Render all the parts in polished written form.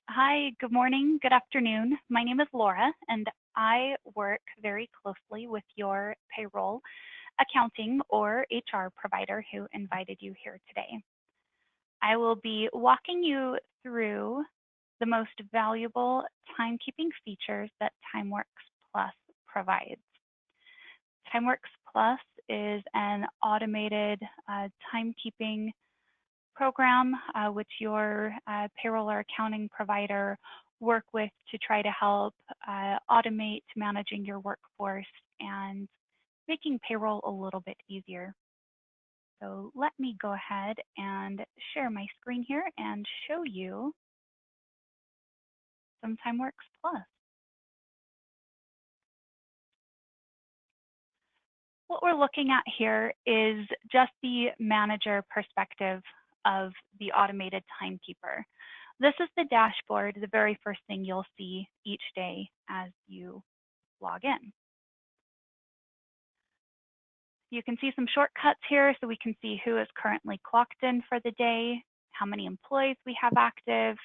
Hi, good morning, good afternoon. My name is Laura, and I work very closely with your payroll, accounting, or HR provider who invited you here today. I will be walking you through the most valuable timekeeping features that Timeworks Plus provides. Timeworks Plus is an automated timekeeping program which your payroll or accounting provider work with to try to help automate managing your workforce and making payroll a little bit easier. So let me go ahead and share my screen here and show you some Timeworks Plus. What we're looking at here is just the manager perspective of the automated timekeeper. This is the dashboard, the very first thing you'll see each day as you log in. You can see some shortcuts here, so we can see who is currently clocked in for the day, how many employees we have active,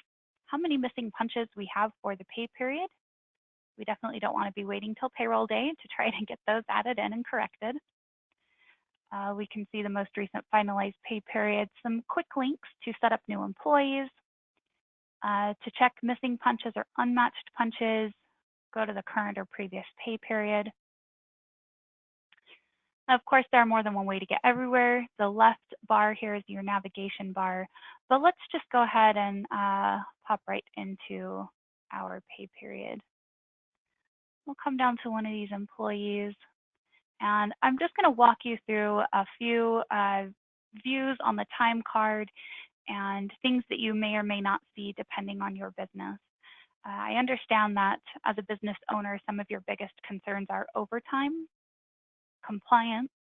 how many missing punches we have for the pay period. We definitely don't want to be waiting till payroll day to try to get those added in and corrected. We can see the most recent finalized pay period, some quick links to set up new employees, to check missing punches or unmatched punches, go to the current or previous pay period. Of course, there are more than one way to get everywhere. The left bar here is your navigation bar, but let's just go ahead and pop right into our pay period. We'll come down to one of these employees, and I'm just going to walk you through a few views on the time card and things that you may or may not see depending on your business. I understand that as a business owner, some of your biggest concerns are overtime, compliance,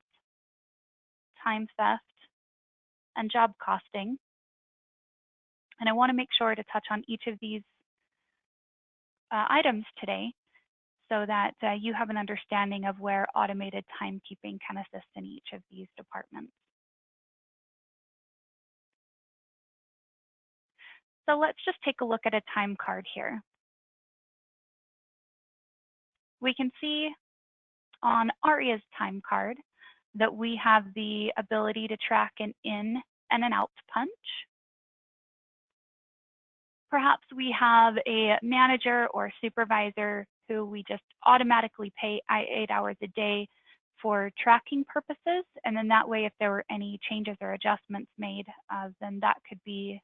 time theft, and job costing. And I want to make sure to touch on each of these items today so that you have an understanding of where automated timekeeping can assist in each of these departments. So let's just take a look at a time card here. We can see on ARIA's time card that we have the ability to track an in and an out punch. Perhaps we have a manager or supervisor who we just automatically pay 8 hours a day for tracking purposes. And then that way, if there were any changes or adjustments made, then that could be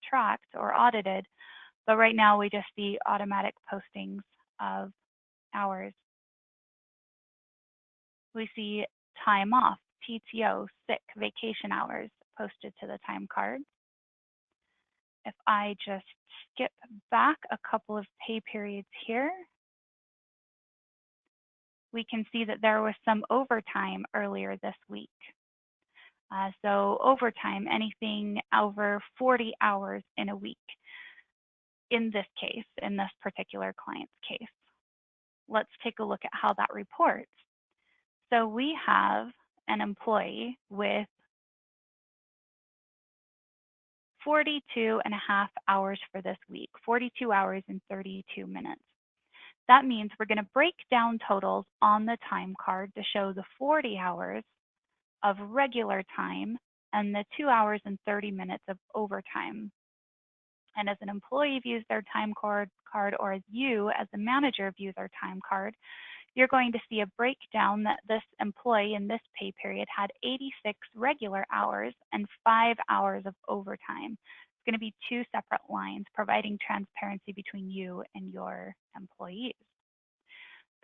tracked or audited. But right now, we just see automatic postings of hours. We see time off, PTO, sick, vacation hours posted to the time card. If I just skip back a couple of pay periods here, we can see that there was some overtime earlier this week. So overtime, anything over 40 hours in a week in this case, in this particular client's case. Let's take a look at how that reports. So we have an employee with 42.5 hours for this week, 42 hours and 32 minutes. That means we're going to break down totals on the time card to show the 40 hours of regular time and the 2 hours and 30 minutes of overtime. And as an employee views their time card, or as you as a manager views our time card, you're going to see a breakdown that this employee in this pay period had 86 regular hours and 5 hours of overtime. It's going to be two separate lines, providing transparency between you and your employees.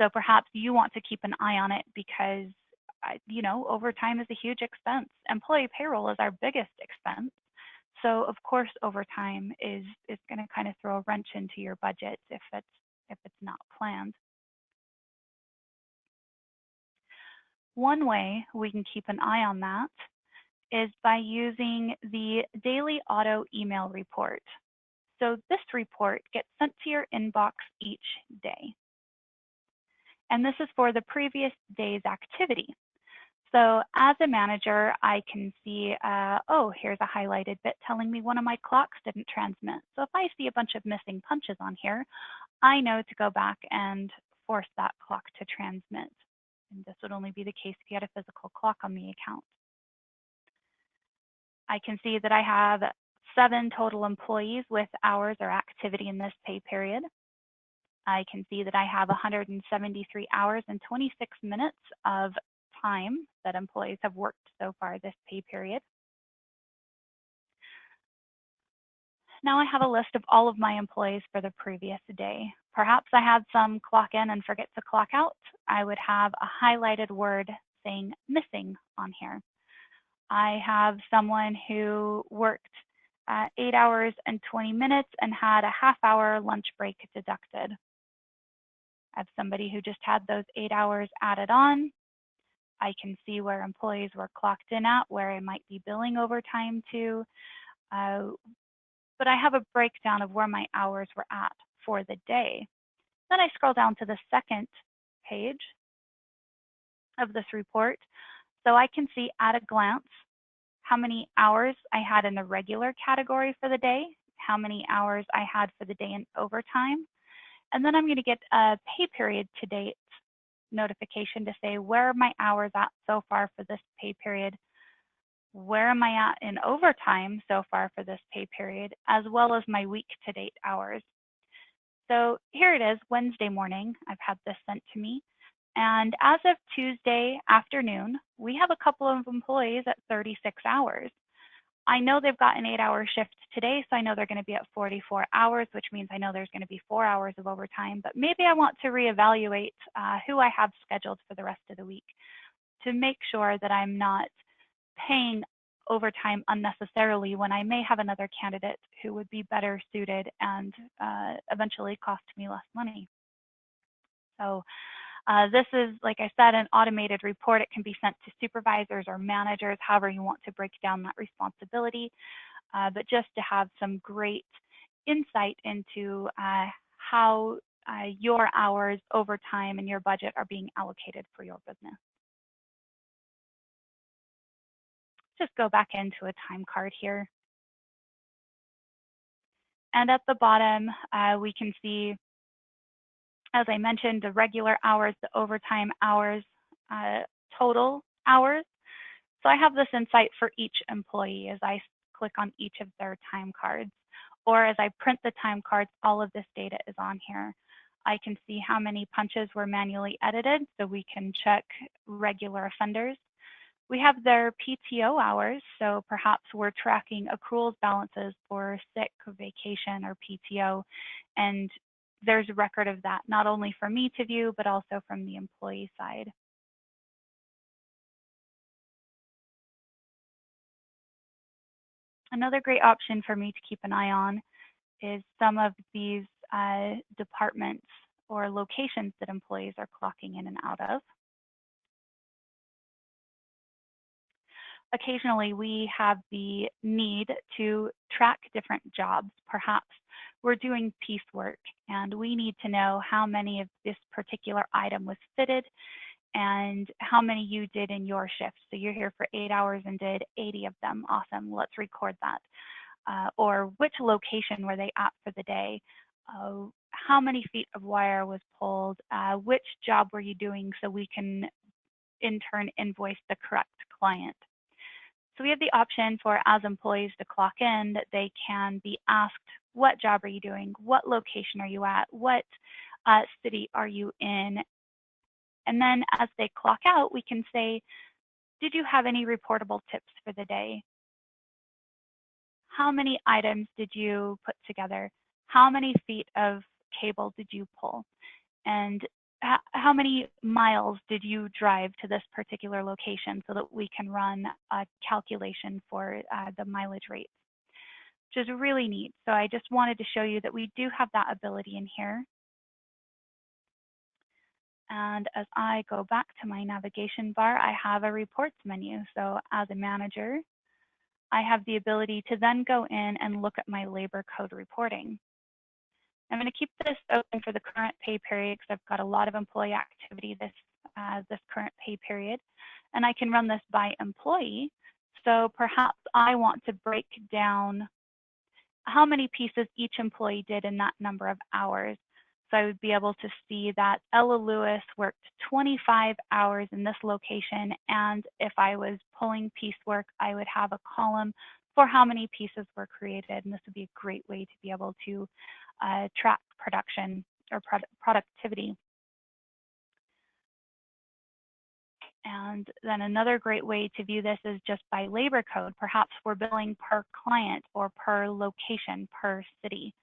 So perhaps you want to keep an eye on it because, overtime is a huge expense. Employee payroll is our biggest expense. So of course, overtime is going to kind of throw a wrench into your budget if it's not planned. One way we can keep an eye on that is by using the daily auto email report. So this report gets sent to your inbox each day. And this is for the previous day's activity. So as a manager, I can see, oh, here's a highlighted bit telling me one of my clocks didn't transmit. So if I see a bunch of missing punches on here, I know to go back and force that clock to transmit. And this would only be the case if you had a physical clock on the account. I can see that I have 7 total employees with hours or activity in this pay period. I can see that I have 173 hours and 26 minutes of time that employees have worked so far this pay period. Now I have a list of all of my employees for the previous day. Perhaps I had some clock in and forget to clock out. I would have a highlighted word saying missing on here. I have someone who worked 8 hours and 20 minutes and had a half-hour lunch break deducted. I have somebody who just had those 8 hours added on. I can see where employees were clocked in at, where I might be billing overtime to. But I have a breakdown of where my hours were at for the day. Then I scroll down to the second page of this report. So I can see at a glance how many hours I had in the regular category for the day, how many hours I had for the day in overtime. And then I'm going to get a pay period to date notification to say where are my hours at so far for this pay period, where am I at in overtime so far for this pay period, as well as my week to date hours. So here it is, Wednesday morning. I've had this sent to me. And as of Tuesday afternoon, we have a couple of employees at 36 hours. I know they've got an 8-hour shift today, so I know they're going to be at 44 hours, which means I know there's going to be 4 hours of overtime. But maybe I want to reevaluate who I have scheduled for the rest of the week to make sure that I'm not paying overtime unnecessarily when I may have another candidate who would be better suited and eventually cost me less money. So this is, like I said, an automated report. It can be sent to supervisors or managers, however you want to break down that responsibility. But just to have some great insight into how your hours, overtime, and your budget are being allocated for your business. Just go back into a time card here. And at the bottom, we can see, as I mentioned, the regular hours, the overtime hours, total hours. So I have this insight for each employee as I click on each of their time cards. Or as I print the time cards, all of this data is on here. I can see how many punches were manually edited, so we can check regular offenders. We have their PTO hours, so perhaps we're tracking accruals balances for sick, vacation, or PTO, and there's a record of that, not only for me to view, but also from the employee side. Another great option for me to keep an eye on is some of these departments or locations that employees are clocking in and out of. Occasionally, we have the need to track different jobs. Perhaps we're doing piecework and we need to know how many of this particular item was fitted and how many you did in your shift. So you're here for 8 hours and did 80 of them. Awesome, let's record that. Or which location were they at for the day? How many feet of wire was pulled? Which job were you doing so we can in turn invoice the correct client? So we have the option for, as employees to clock in, that they can be asked, what job are you doing? What location are you at? What city are you in? And then as they clock out, we can say, did you have any reportable tips for the day? How many items did you put together? How many feet of cable did you pull? And how many miles did you drive to this particular location so that we can run a calculation for the mileage rates, which is really neat. So I just wanted to show you that we do have that ability in here. And as I go back to my navigation bar, I have a reports menu. So as a manager, I have the ability to then go in and look at my labor code reporting. I'm going to keep this open for the current pay period because I've got a lot of employee activity this this current pay period, and I can run this by employee. So perhaps I want to break down how many pieces each employee did in that number of hours. So I would be able to see that Ella Lewis worked 25 hours in this location, and if I was pulling piecework, I would have a column for how many pieces were created, and this would be a great way to be able to track production or productivity. And then another great way to view this is just by labor code. Perhaps we're billing per client or per location, per city.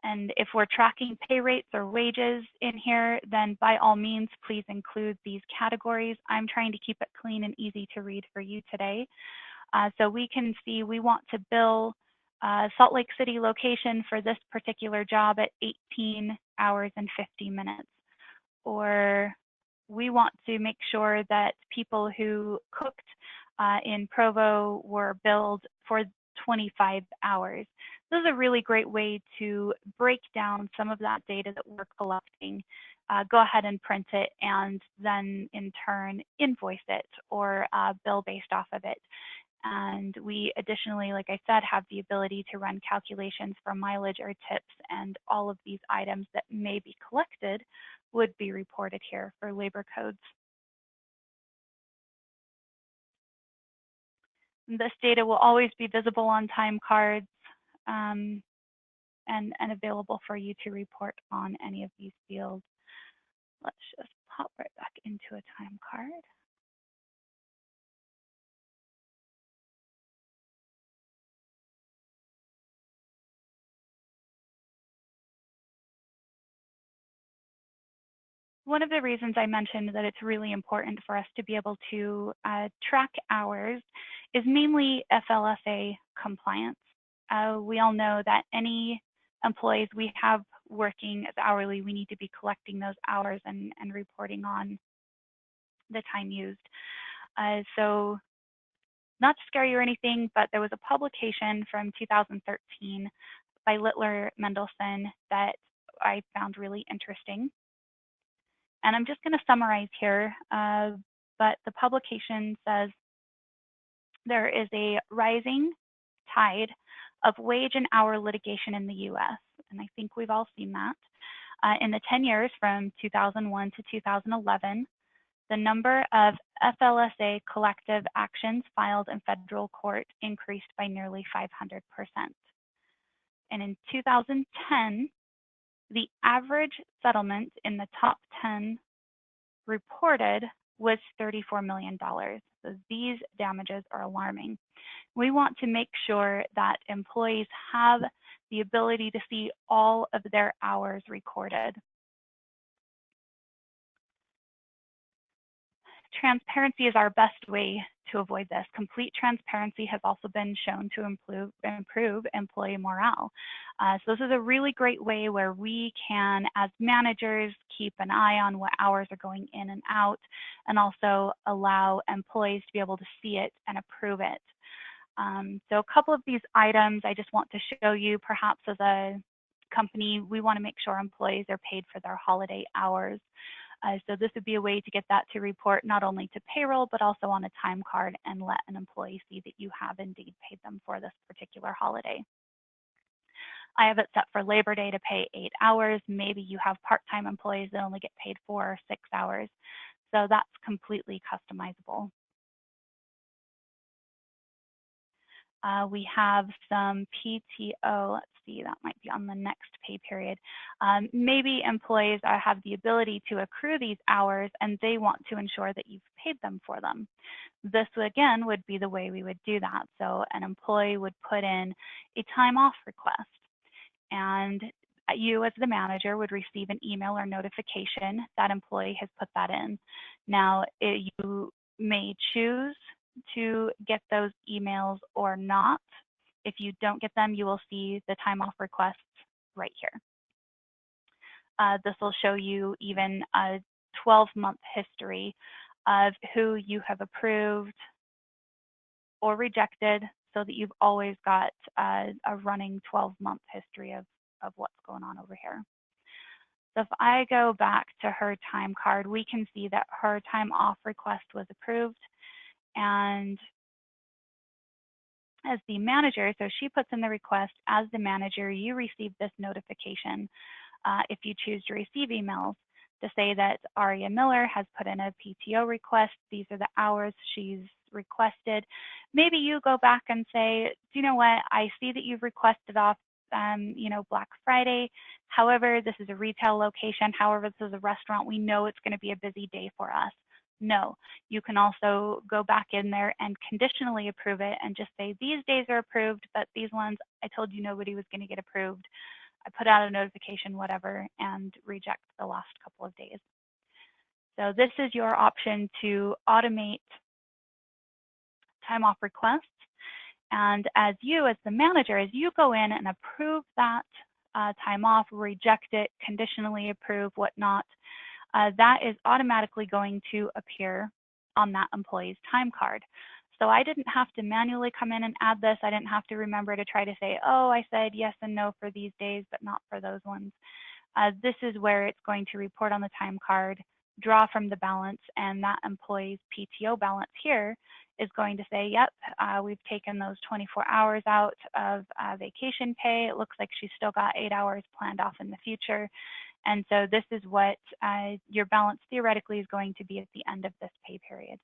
And if we're tracking pay rates or wages in here, then by all means, please include these categories. I'm trying to keep it clean and easy to read for you today. So we can see we want to bill Salt Lake City location for this particular job at 18 hours and 50 minutes. Or we want to make sure that people who cooked in Provo were billed for 25 hours. This is a really great way to break down some of that data that we're collecting, go ahead and print it, and then in turn invoice it or bill based off of it. And we additionally, like I said, have the ability to run calculations for mileage or tips, and all of these items that may be collected would be reported here for labor codes. This data will always be visible on time cards and available for you to report on any of these fields. Let's just pop right back into a time card. One of the reasons I mentioned that it's really important for us to be able to track hours is mainly FLSA compliance. We all know that any employees we have working as hourly, we need to be collecting those hours and reporting on the time used. So not to scare you or anything, but there was a publication from 2013 by Littler Mendelson that I found really interesting. And I'm just going to summarize here, but the publication says there is a rising tide of wage and hour litigation in the US, and I think we've all seen that. In the 10 years from 2001 to 2011, the number of FLSA collective actions filed in federal court increased by nearly 500%. And in 2010, the average settlement in the top 10 reported was $34 million. So these damages are alarming. We want to make sure that employees have the ability to see all of their hours recorded. Transparency is our best way to avoid this. Complete transparency has also been shown to improve employee morale. So this is a really great way where we can, as managers, keep an eye on what hours are going in and out, and also allow employees to be able to see it and approve it. So a couple of these items I just want to show you. Perhaps as a company, we want to make sure employees are paid for their holiday hours. So this would be a way to get that to report not only to payroll, but also on a time card and let an employee see that you have indeed paid them for this particular holiday. I have it set for Labor Day to pay 8 hours. Maybe you have part-time employees that only get paid 4 or 6 hours. So that's completely customizable. We have some PTO. Let's see, that might be on the next pay period. Maybe employees have the ability to accrue these hours and they want to ensure that you've paid them for them. This, again, would be the way we would do that. So an employee would put in a time off request, and you as the manager would receive an email or notification that employee has put that in. Now, you may choose to get those emails or not. If you don't get them, you will see the time off requests right here. This will show you even a 12-month history of who you have approved or rejected, so that you've always got a running 12-month history of what's going on over here. So if I go back to her time card, we can see that her time off request was approved. And as the manager, so she puts in the request. As the manager, you receive this notification if you choose to receive emails to say that Aria Miller has put in a PTO request. These are the hours she's requested. Maybe you go back and say, do you know what? I see that you've requested off, Black Friday. However, this is a retail location. However, this is a restaurant. We know it's going to be a busy day for us. No, you can also go back in there and conditionally approve it and just say, these days are approved, but these ones, I told you nobody was going to get approved. I put out a notification, whatever, and reject the last couple of days. So this is your option to automate time off requests. And as the manager, as you go in and approve that time off, reject it, conditionally approve, whatnot, that is automatically going to appear on that employee's time card. So I didn't have to manually come in and add this. I didn't have to remember to try to say, oh, I said yes and no for these days, but not for those ones. This is where it's going to report on the time card, draw from the balance, and that employee's PTO balance here is going to say, yep, we've taken those 24 hours out of vacation pay. It looks like she's still got 8 hours planned off in the future. And so this is what your balance theoretically is going to be at the end of this pay period.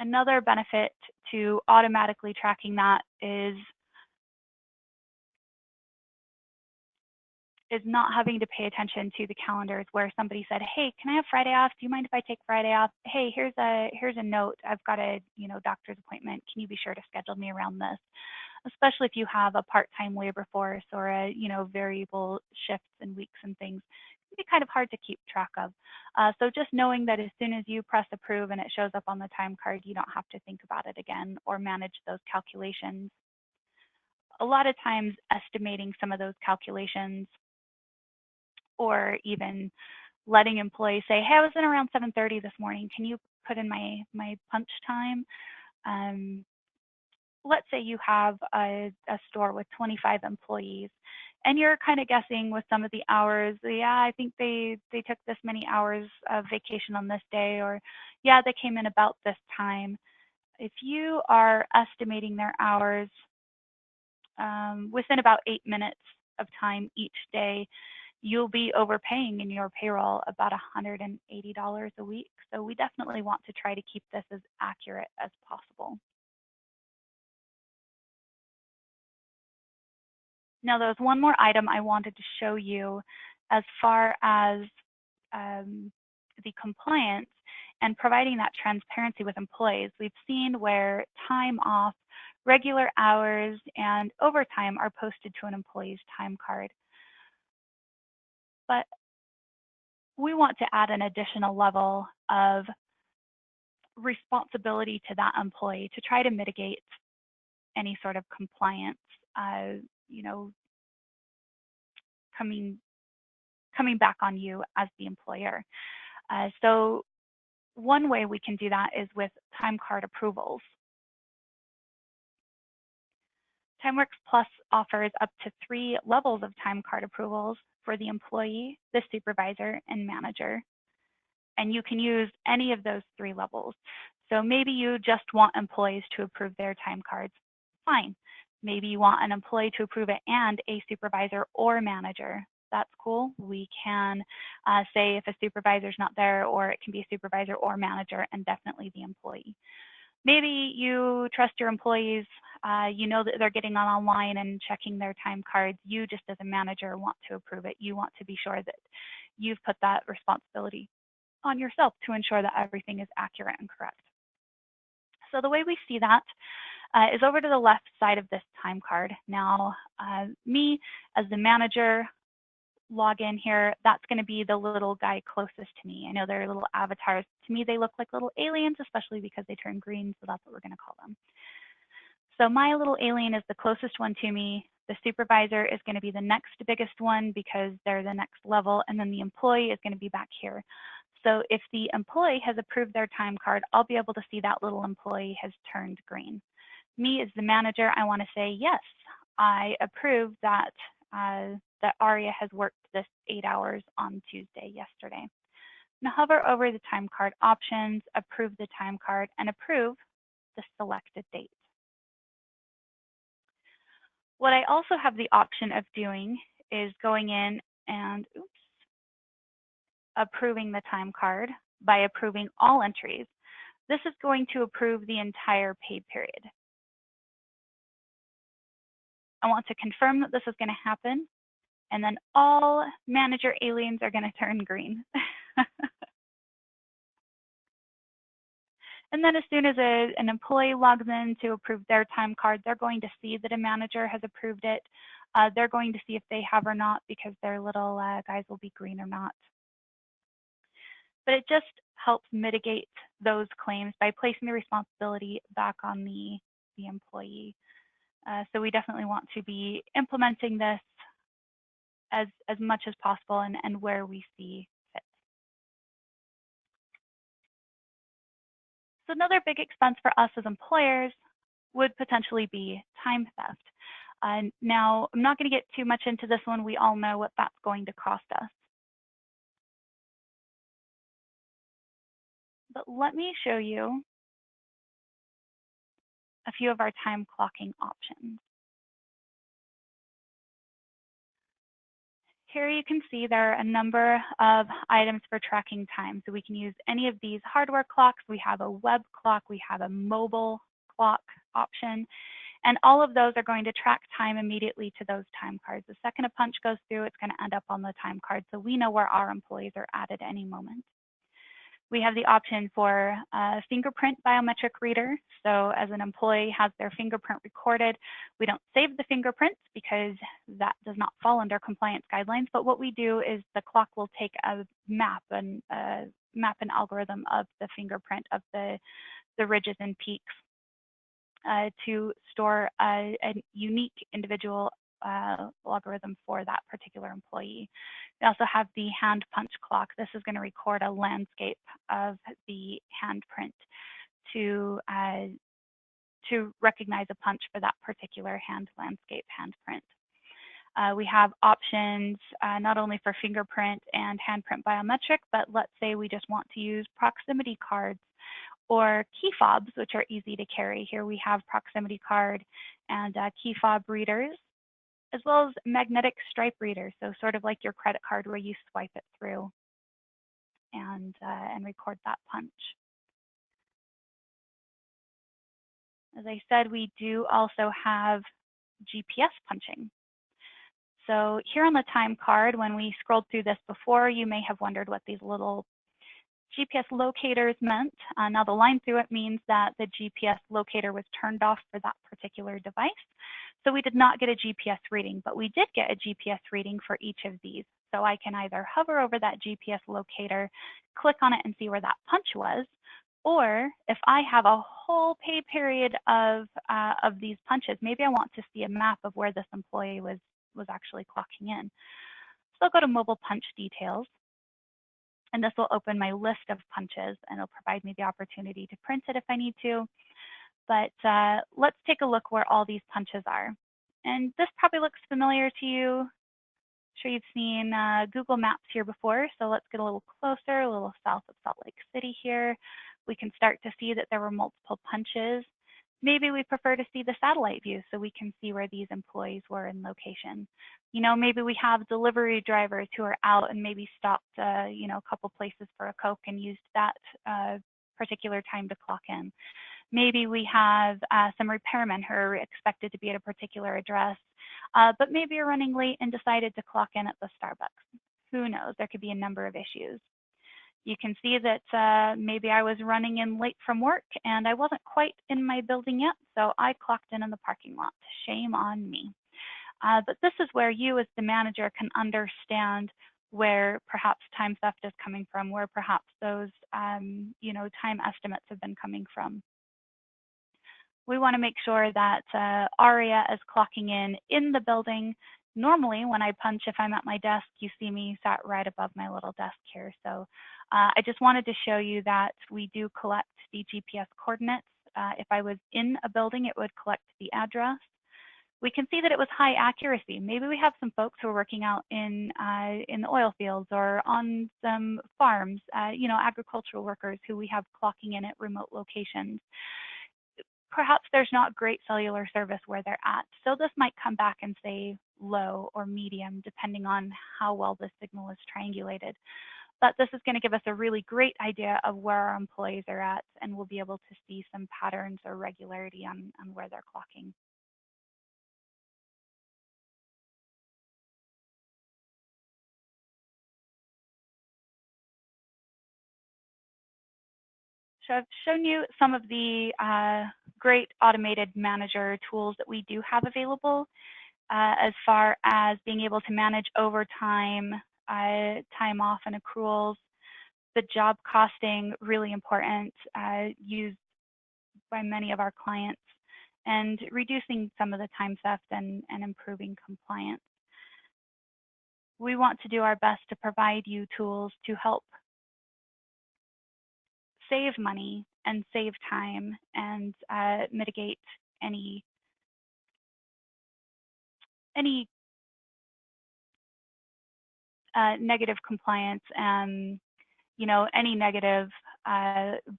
Another benefit to automatically tracking that is not having to pay attention to the calendars where somebody said, hey, can I have Friday off? Do you mind if I take Friday off? Hey, here's a note. I've got a doctor's appointment. Can you be sure to schedule me around this? Especially if you have a part-time labor force or a variable shifts and weeks and things. It can be kind of hard to keep track of. So just knowing that as soon as you press approve and it shows up on the time card, you don't have to think about it again or manage those calculations. A lot of times estimating some of those calculations or even letting employees say, hey, I was in around 7:30 this morning. Can you put in my punch time? Let's say you have a store with 25 employees and you're kind of guessing with some of the hours. Yeah, I think they took this many hours of vacation on this day, or yeah, they came in about this time. If you are estimating their hours within about 8 minutes of time each day, you'll be overpaying in your payroll about $180 a week. So we definitely want to try to keep this as accurate as possible. Now, there's one more item I wanted to show you as far as the compliance and providing that transparency with employees. We've seen where time off, regular hours, and overtime are posted to an employee's time card. But we want to add an additional level of responsibility to that employee to try to mitigate any sort of compliance, coming back on you as the employer. So one way we can do that is with time card approvals. Timeworks Plus offers up to 3 levels of time card approvals for the employee, the supervisor, and manager. And you can use any of those 3 levels. So maybe you just want employees to approve their time cards. Fine. Maybe you want an employee to approve it and a supervisor or manager. That's cool. We can say if a supervisor is not there, or it can be a supervisor or manager, and definitely the employee. Maybe you trust your employees. You know that they're getting online and checking their time cards. You just as a manager want to approve it. You want to be sure that you've put that responsibility on yourself to ensure that everything is accurate and correct. So the way we see that is over to the left side of this time card. Now, me as the manager, log in here, that's going to be the little guy closest to me. I know they're little avatars. To me, they look like little aliens, especially because they turn green, so that's what we're going to call them. So my little alien is the closest one to me. The supervisor is going to be the next biggest one because they're the next level, and then the employee is going to be back here. So if the employee has approved their time card, I'll be able to see that little employee has turned green. Me as the manager, I want to say, yes, I approve that, that Aria has worked this 8 hours on Tuesday yesterday. Now hover over the time card options, approve the time card, and approve the selected date. What I also have the option of doing is going in and approving the time card by approving all entries. This is going to approve the entire pay period. I want to confirm that this is going to happen, and then all manager aliens are going to turn green. And then as soon as an employee logs in to approve their time card, they're going to see that a manager has approved it. They're going to see if they have or not, because their little guys will be green or not. But it just helps mitigate those claims by placing the responsibility back on the employee. So we definitely want to be implementing this as much as possible and where we see fit. So another big expense for us as employers would potentially be time theft. Now, I'm not going to get too much into this one. We all know what that's going to cost us. But let me show you a few of our time clocking options. Here you can see there are a number of items for tracking time. So we can use any of these hardware clocks. We have a web clock, we have a mobile clock option, and all of those are going to track time immediately to those time cards. The second a punch goes through, it's going to end up on the time card, so we know where our employees are at any moment. We have the option for a fingerprint biometric reader. So as an employee has their fingerprint recorded, we don't save the fingerprints because that does not fall under compliance guidelines. But what we do is the clock will take a map and algorithm of the fingerprint of the ridges and peaks to store a unique individual algorithm for that particular employee. We also have the hand punch clock. This is going to record a landscape of the handprint to recognize a punch for that particular landscape handprint. We have options not only for fingerprint and handprint biometric, but let's say we just want to use proximity cards or key fobs, which are easy to carry. Here we have proximity card and key fob readers, as well as magnetic stripe readers, so sort of like your credit card where you swipe it through and record that punch. As I said, we do also have GPS punching. So here on the time card, when we scrolled through this before, you may have wondered what these little GPS locators meant. Now the line through it means that the GPS locator was turned off for that particular device. So we did not get a GPS reading, but we did get a GPS reading for each of these. So I can either hover over that GPS locator, click on it and see where that punch was, or if I have a whole pay period of these punches, maybe I want to see a map of where this employee was actually clocking in. So I'll go to mobile punch details, and this will open my list of punches, and it'll provide me the opportunity to print it if I need to. But let's take a look where all these punches are. And this probably looks familiar to you. I'm sure you've seen Google Maps here before. So let's get a little closer, a little south of Salt Lake City here. We can start to see that there were multiple punches. Maybe we prefer to see the satellite view so we can see where these employees were in location. You know, maybe we have delivery drivers who are out and maybe stopped, you know, a couple places for a Coke and used that particular time to clock in. Maybe we have some repairmen who are expected to be at a particular address, but maybe are running late and decided to clock in at the Starbucks. Who knows? There could be a number of issues. You can see that maybe I was running in late from work and I wasn't quite in my building yet, so I clocked in the parking lot. Shame on me. But this is where you as the manager can understand where perhaps time theft is coming from, where perhaps those you know, time estimates have been coming from. We want to make sure that ARIA is clocking in the building, Normally, when I punch, if I'm at my desk, you see me sat right above my little desk here. So I just wanted to show you that we do collect the GPS coordinates. If I was in a building, it would collect the address. We can see that it was high accuracy. Maybe we have some folks who are working out in the oil fields or on some farms, agricultural workers who we have clocking in at remote locations. Perhaps there's not great cellular service where they're at. So this might come back and say low or medium, depending on how well the signal is triangulated. But this is going to give us a really great idea of where our employees are at, and we'll be able to see some patterns or regularity on where they're clocking. So I've shown you some of the great automated manager tools that we do have available as far as being able to manage overtime, time off and accruals, the job costing, really important, used by many of our clients, and reducing some of the time theft and improving compliance. We want to do our best to provide you tools to help save money and save time and mitigate any negative compliance and any negative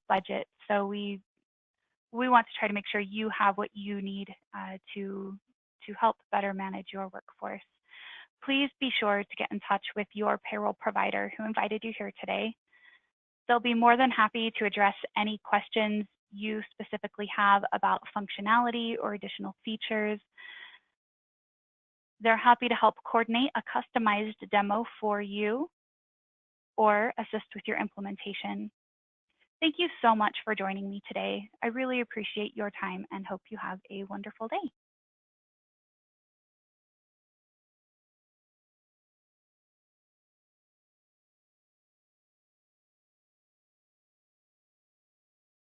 budget. So we want to try to make sure you have what you need to help better manage your workforce. Please be sure to get in touch with your payroll provider who invited you here today. They'll be more than happy to address any questions you specifically have about functionality or additional features. They're happy to help coordinate a customized demo for you or assist with your implementation. Thank you so much for joining me today. I really appreciate your time and hope you have a wonderful day.